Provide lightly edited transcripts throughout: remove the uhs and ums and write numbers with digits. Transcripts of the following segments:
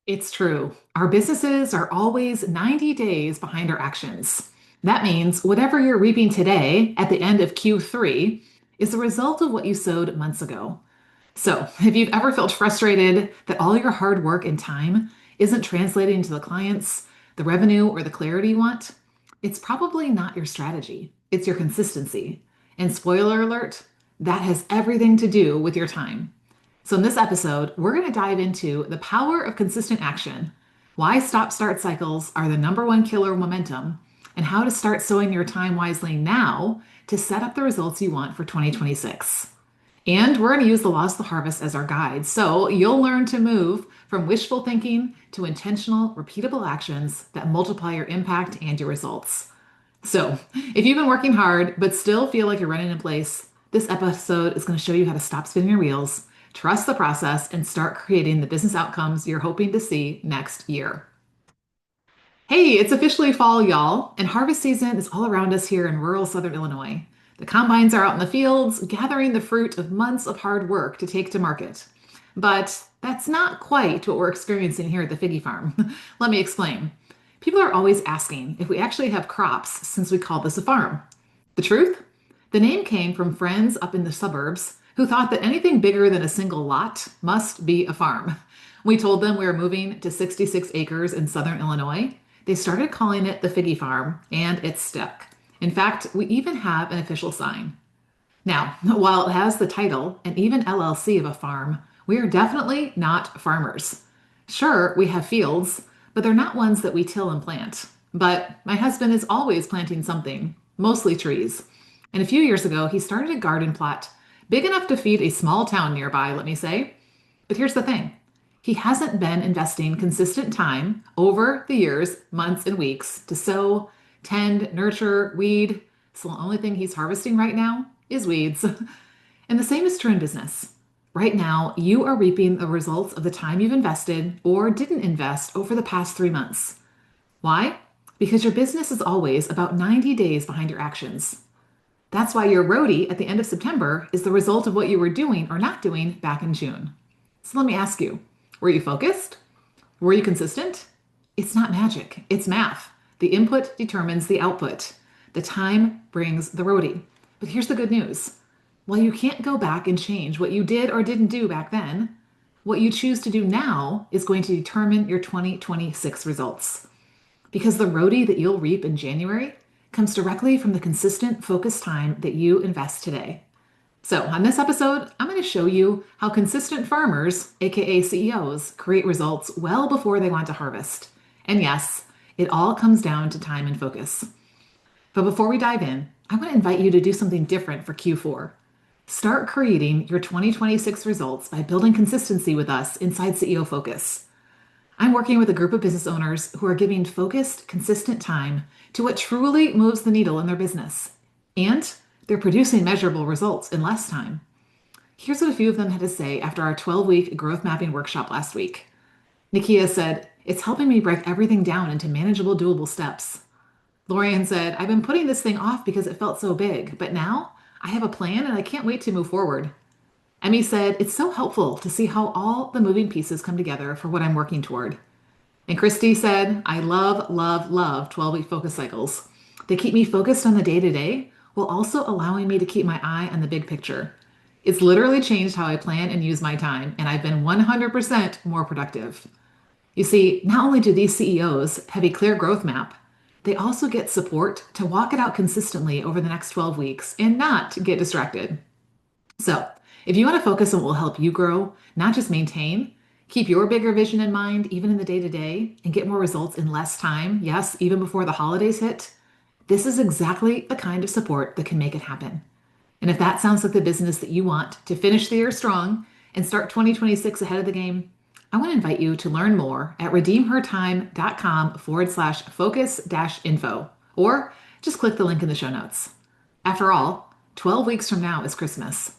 It's true. Our businesses are always 90 days behind our actions. That means whatever you're reaping today at the end of Q3 is the result of what you sowed months ago. So, if you've ever felt frustrated that all your hard work and time isn't translating to the clients, the revenue, or the clarity you want, it's probably not your strategy. It's your consistency. And spoiler alert, that has everything to do with your time. So, in this episode, we're going to dive into the power of consistent action, why stop start cycles are the number one killer of momentum, and how to start sowing your time wisely now to set up the results you want for 2026. And we're going to use the laws of the harvest as our guide. So you'll learn to move from wishful thinking to intentional, repeatable actions that multiply your impact and your results. So if you've been working hard but still feel like you're running in place, this episode is going to show you how to stop spinning your wheels, trust the process, and start creating the business outcomes you're hoping to see next year. Hey, it's officially fall, y'all, and harvest season is all around us here in rural Southern Illinois. The combines are out in the fields, gathering the fruit of months of hard work to take to market. But that's not quite what we're experiencing here at the Figgy Farm. Let me explain. People are always asking if we actually have crops since we call this a farm. The truth? The name came from friends up in the suburbs who thought that anything bigger than a single lot must be a farm. We told them we were moving to 66 acres in southern Illinois. They started calling it the Figgy Farm, and it stuck. In fact, we even have an official sign. Now, while it has the title and even LLC of a farm, we are definitely not farmers. Sure, we have fields, but they're not ones that we till and plant. But my husband is always planting something, mostly trees. And a few years ago, he started a garden plot big enough to feed a small town nearby, let me say. But here's the thing. He hasn't been investing consistent time over the years, months, and weeks to sow, tend, nurture, weed. So the only thing he's harvesting right now is weeds. And the same is true in business. Right now, you are reaping the results of the time you've invested or didn't invest over the past 3 months. Why? Because your business is always about 90 days behind your actions. That's why your roadie at the end of September is the result of what you were doing or not doing back in June. So let me ask you, were you focused? Were you consistent? It's not magic, it's math. The input determines the output. The time brings the roadie. But here's the good news. While you can't go back and change what you did or didn't do back then, what you choose to do now is going to determine your 2026 results. Because the roadie that you'll reap in January comes directly from the consistent, focused time that you invest today. So, on this episode, I'm going to show you how consistent farmers, aka CEOs, create results well before they want to harvest. And yes, it all comes down to time and focus. But before we dive in, I want to invite you to do something different for Q4. Start creating your 2026 results by building consistency with us inside CEO Focus. I'm working with a group of business owners who are giving focused, consistent time to what truly moves the needle in their business. And they're producing measurable results in less time. Here's what a few of them had to say after our 12-week growth mapping workshop last week. Nikia said, "It's helping me break everything down into manageable, doable steps." Lorian said, "I've been putting this thing off because it felt so big, but now I have a plan and I can't wait to move forward." Emmy said, "It's so helpful to see how all the moving pieces come together for what I'm working toward." And Christy said, "I love, love, love 12-week focus cycles. They keep me focused on the day to day while also allowing me to keep my eye on the big picture. It's literally changed how I plan and use my time, and I've been 100% more productive." You see, not only do these CEOs have a clear growth map, they also get support to walk it out consistently over the next 12 weeks and not get distracted. So, if you want to focus on what will help you grow, not just maintain, keep your bigger vision in mind, even in the day to day, and get more results in less time, yes, even before the holidays hit, this is exactly the kind of support that can make it happen. And if that sounds like the business that you want to finish the year strong and start 2026 ahead of the game, I want to invite you to learn more at redeemhertime.com/focus-info, or just click the link in the show notes. After all, 12 weeks from now is Christmas.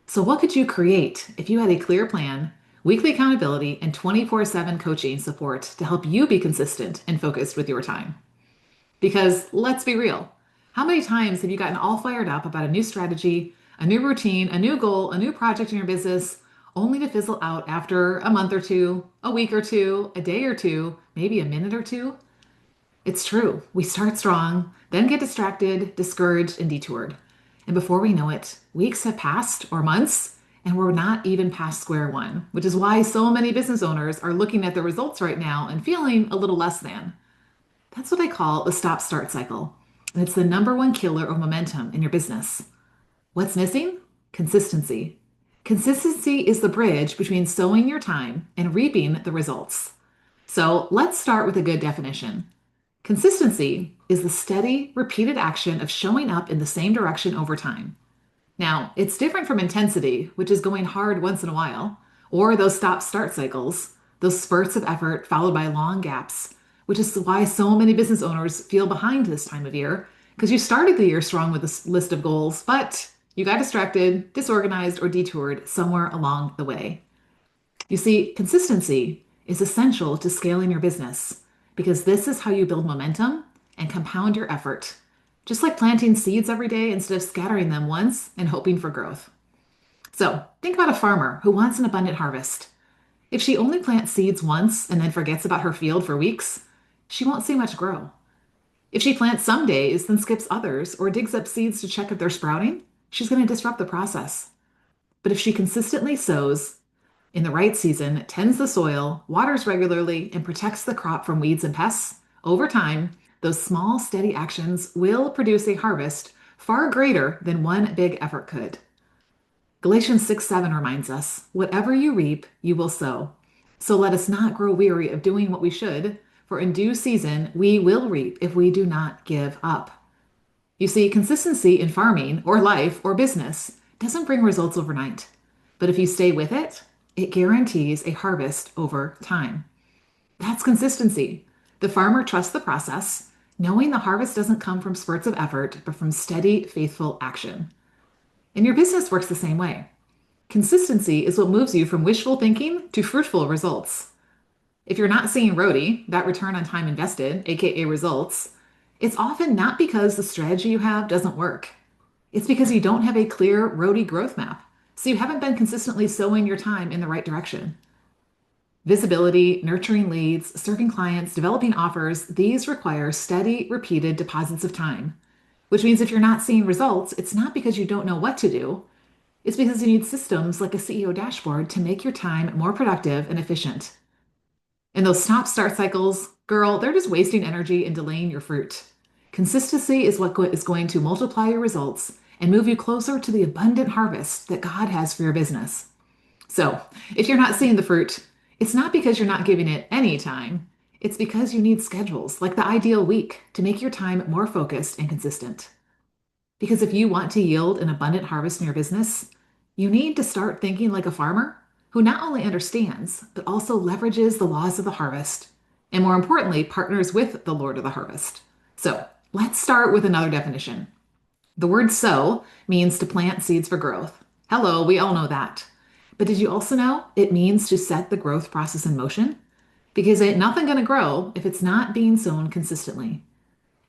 So what could you create if you had a clear plan, weekly accountability, and 24/7 coaching support to help you be consistent and focused with your time? Because let's be real, how many times have you gotten all fired up about a new strategy, a new routine, a new goal, a new project in your business, only to fizzle out after a month or two, a week or two, a day or two, maybe a minute or two. It's true. We start strong, then get distracted, discouraged, and detoured. And before we know it, weeks have passed or months, and we're not even past square one, which is why so many business owners are looking at the results right now and feeling a little less than. That's what I call the stop start cycle. And it's the number one killer of momentum in your business. What's missing? Consistency. Consistency is the bridge between sowing your time and reaping the results. So let's start with a good definition. Consistency is the steady, repeated action of showing up in the same direction over time. Now, it's different from intensity, which is going hard once in a while, or those stop start cycles, those spurts of effort followed by long gaps, which is why so many business owners feel behind this time of year, because you started the year strong with a list of goals, but you got distracted, disorganized, or detoured somewhere along the way. You see, consistency is essential to scaling your business because this is how you build momentum and compound your effort, just like planting seeds every day instead of scattering them once and hoping for growth. So, think about a farmer who wants an abundant harvest. If she only plants seeds once and then forgets about her field for weeks, she won't see much grow. If she plants some days, then skips others, or digs up seeds to check if they're sprouting, she's going to disrupt the process. But if she consistently sows in the right season, tends the soil, waters regularly, and protects the crop from weeds and pests, over time, those small, steady actions will produce a harvest far greater than one big effort could. Galatians 6:7 reminds us, whatever you reap, you will sow. So let us not grow weary of doing what we should, for in due season we will reap if we do not give up. You see, consistency in farming or life or business doesn't bring results overnight. But if you stay with it, it guarantees a harvest over time. That's consistency. The farmer trusts the process, knowing the harvest doesn't come from spurts of effort, but from steady, faithful action. And your business works the same way. Consistency is what moves you from wishful thinking to fruitful results. If you're not seeing ROTI, that return on time invested, aka results, it's often not because the strategy you have doesn't work. It's because you don't have a clear ROTI growth map. So you haven't been consistently sowing your time in the right direction. Visibility, nurturing leads, serving clients, developing offers, these require steady, repeated deposits of time. Which means if you're not seeing results, it's not because you don't know what to do. It's because you need systems like a CEO dashboard to make your time more productive and efficient. And those stop start cycles, girl, they're just wasting energy and delaying your fruit. Consistency is what is going to multiply your results and move you closer to the abundant harvest that God has for your business. So, if you're not seeing the fruit, it's not because you're not giving it any time. It's because you need schedules like the ideal week to make your time more focused and consistent. Because if you want to yield an abundant harvest in your business, you need to start thinking like a farmer who not only understands, but also leverages the laws of the harvest, and more importantly, partners with the Lord of the harvest. So, let's start with another definition. The word sow means to plant seeds for growth. Hello, we all know that. But did you also know it means to set the growth process in motion? Because ain't nothing going to grow if it's not being sown consistently.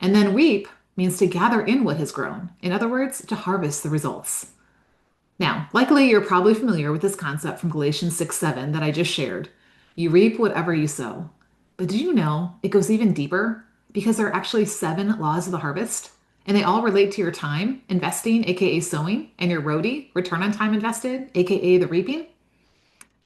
And then reap means to gather in what has grown. In other words, to harvest the results. Now, likely you're probably familiar with this concept from Galatians 6:7 that I just shared. You reap whatever you sow. But did you know it goes even deeper? Because there are actually 7 laws of the harvest, and they all relate to your time investing, aka sowing, and your ROTI, return on time invested, aka the reaping.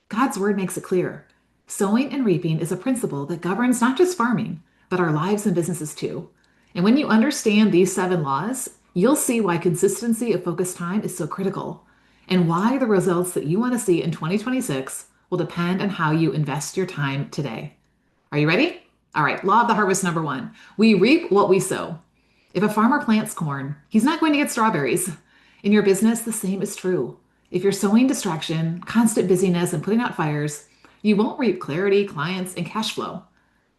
God's word makes it clear. Sowing and reaping is a principle that governs not just farming, but our lives and businesses too. And when you understand these 7 laws, you'll see why consistency of focused time is so critical and why the results that you want to see in 2026 will depend on how you invest your time today. Are you ready? All right, law of the harvest number 1. We reap what we sow. If a farmer plants corn, he's not going to get strawberries. In your business, the same is true. If you're sowing distraction, constant busyness, and putting out fires, you won't reap clarity, clients, and cash flow.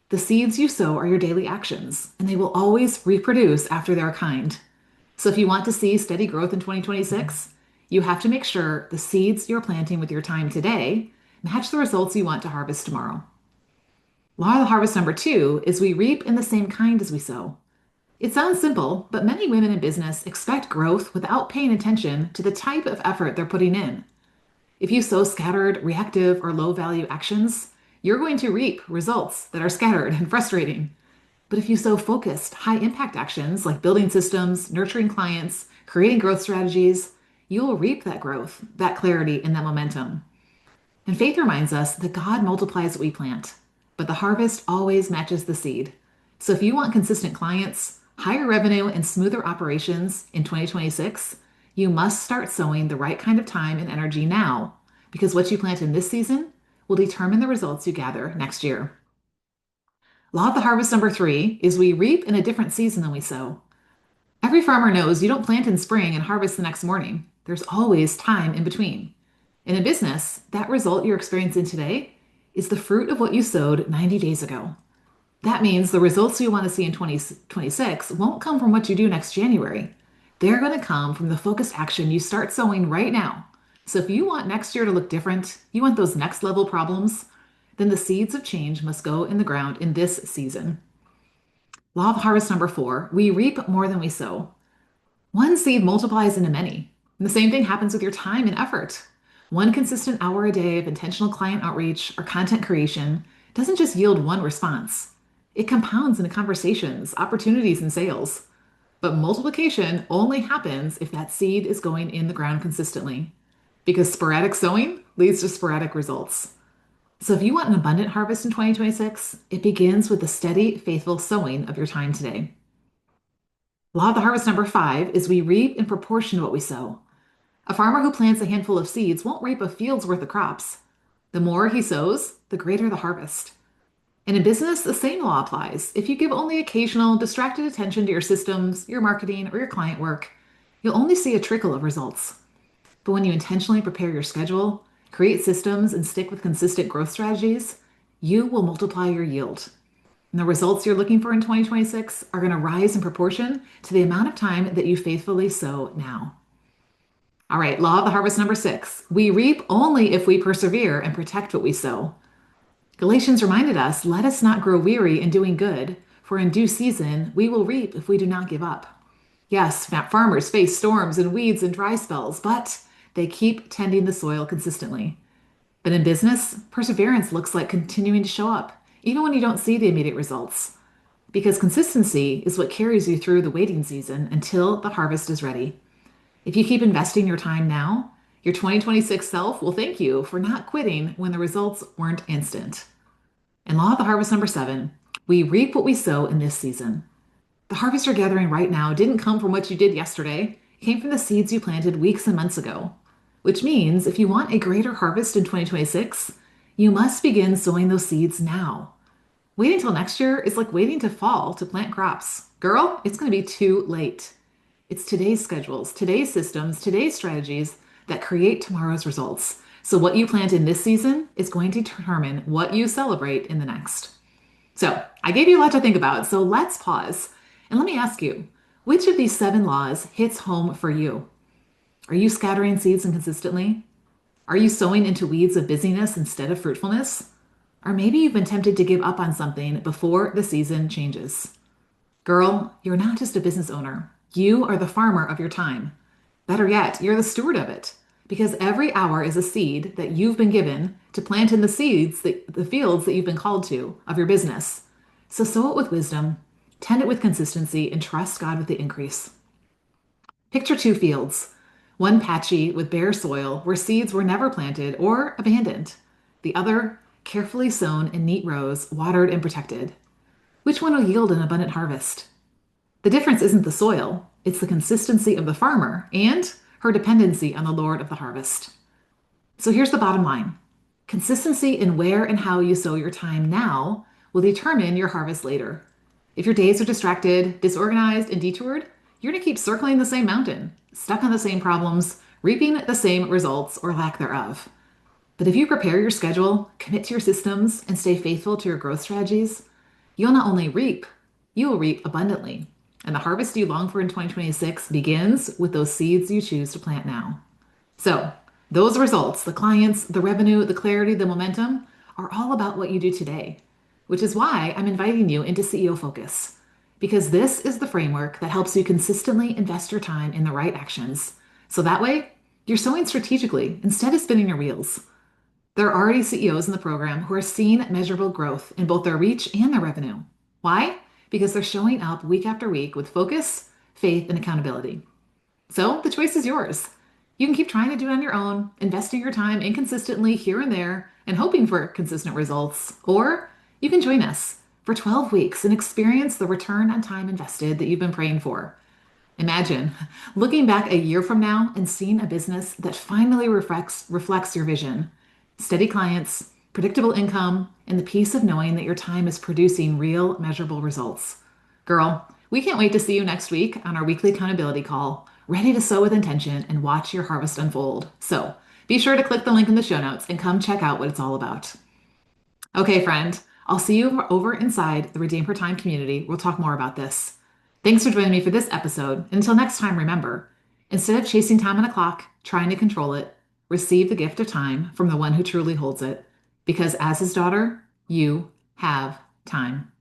The seeds you sow are your daily actions, and they will always reproduce after their kind. So if you want to see steady growth in 2026, you have to make sure the seeds you're planting with your time today match the results you want to harvest tomorrow. Law of the harvest number 2 is we reap in the same kind as we sow. It sounds simple, but many women in business expect growth without paying attention to the type of effort they're putting in. If you sow scattered, reactive, or low value actions, you're going to reap results that are scattered and frustrating. But if you sow focused, high impact actions like building systems, nurturing clients, creating growth strategies, you will reap that growth, that clarity, and that momentum. And faith reminds us that God multiplies what we plant, but the harvest always matches the seed. So if you want consistent clients, higher revenue, and smoother operations in 2026, you must start sowing the right kind of time and energy now, because what you plant in this season will determine the results you gather next year. Law of the harvest number three is we reap in a different season than we sow. Every farmer knows you don't plant in spring and harvest the next morning. There's always time in between. And in business, that result you're experiencing today is the fruit of what you sowed 90 days ago. That means the results you want to see in 2026 won't come from what you do next January. They're going to come from the focused action you start sowing right now. So if you want next year to look different, you want those next level problems, then the seeds of change must go in the ground in this season. Law of harvest number four, we reap more than we sow. One seed multiplies into many. And the same thing happens with your time and effort. One consistent hour a day of intentional client outreach or content creation doesn't just yield one response. It compounds into conversations, opportunities, and sales. But multiplication only happens if that seed is going in the ground consistently, because sporadic sowing leads to sporadic results. So if you want an abundant harvest in 2026, it begins with the steady, faithful sowing of your time today. Law of the harvest number five is we reap in proportion to what we sow. A farmer who plants a handful of seeds won't reap a field's worth of crops. The more he sows, the greater the harvest. And in business, the same law applies. If you give only occasional, distracted attention to your systems, your marketing, or your client work, you'll only see a trickle of results. But when you intentionally prepare your schedule, create systems, and stick with consistent growth strategies, you will multiply your yield. And the results you're looking for in 2026 are going to rise in proportion to the amount of time that you faithfully sow now. All right, law of the harvest number six. We reap only if we persevere and protect what we sow. Galatians reminded us, let us not grow weary in doing good, for in due season we will reap if we do not give up. Yes, farmers face storms and weeds and dry spells, but they keep tending the soil consistently. But in business, perseverance looks like continuing to show up, even when you don't see the immediate results. Because consistency is what carries you through the waiting season until the harvest is ready. If you keep investing your time now, your 2026 self will thank you for not quitting when the results weren't instant. And law of the harvest number seven, we reap what we sow in this season. The harvest you're gathering right now didn't come from what you did yesterday. It came from the seeds you planted weeks and months ago. Which means if you want a greater harvest in 2026, you must begin sowing those seeds now. Waiting until next year is like waiting to fall to plant crops. Girl, it's going to be too late. It's today's schedules, today's systems, today's strategies that create tomorrow's results. So what you plant in this season is going to determine what you celebrate in the next. So I gave you a lot to think about. So let's pause and let me ask you, which of these seven laws hits home for you? Are you scattering seeds inconsistently? Are you sowing into weeds of busyness instead of fruitfulness? Or maybe you've been tempted to give up on something before the season changes. Girl, you're not just a business owner. You are the farmer of your time. Better yet, you're the steward of it. Because every hour is a seed that you've been given to plant in the fields that you've been called to of your business. So sow it with wisdom, tend it with consistency, and trust God with the increase. Picture two fields, one patchy with bare soil where seeds were never planted or abandoned, the other carefully sown in neat rows, watered and protected. Which one will yield an abundant harvest? The difference isn't the soil, it's the consistency of the farmer and her dependency on the Lord of the harvest. So here's the bottom line. Consistency in where and how you sow your time now will determine your harvest later. If your days are distracted, disorganized, and detoured, you're going to keep circling the same mountain, stuck on the same problems, reaping the same results or lack thereof. But if you prepare your schedule, commit to your systems, and stay faithful to your growth strategies, you'll not only reap, you will reap abundantly. And the harvest you long for in 2026 begins with those seeds you choose to plant now. So, those results, the clients, the revenue, the clarity, the momentum, are all about what you do today, which is why I'm inviting you into CEO Focus, because this is the framework that helps you consistently invest your time in the right actions. So that way, You're sowing strategically instead of spinning your wheels. There are already CEOs in the program who are seeing measurable growth in both their reach and their revenue. Why? Because they're showing up week after week with focus, faith, and accountability. So the choice is yours. You can keep trying to do it on your own, investing your time inconsistently here and there, and hoping for consistent results. Or you can join us for 12 weeks and experience the return on time invested that you've been praying for. Imagine looking back a year from now and seeing a business that finally reflects your vision. Steady clients, predictable income, and the peace of knowing that your time is producing real, measurable results. Girl, we can't wait to see you next week on our weekly accountability call, ready to sow with intention and watch your harvest unfold. So be sure to click the link in the show notes and come check out what it's all about. Okay, friend, I'll see you over inside the Redeem for Time community. We'll talk more about this. Thanks for joining me for this episode. And until next time, remember, instead of chasing time on a clock, trying to control it, receive the gift of time from the one who truly holds it. Because as his daughter, you have time.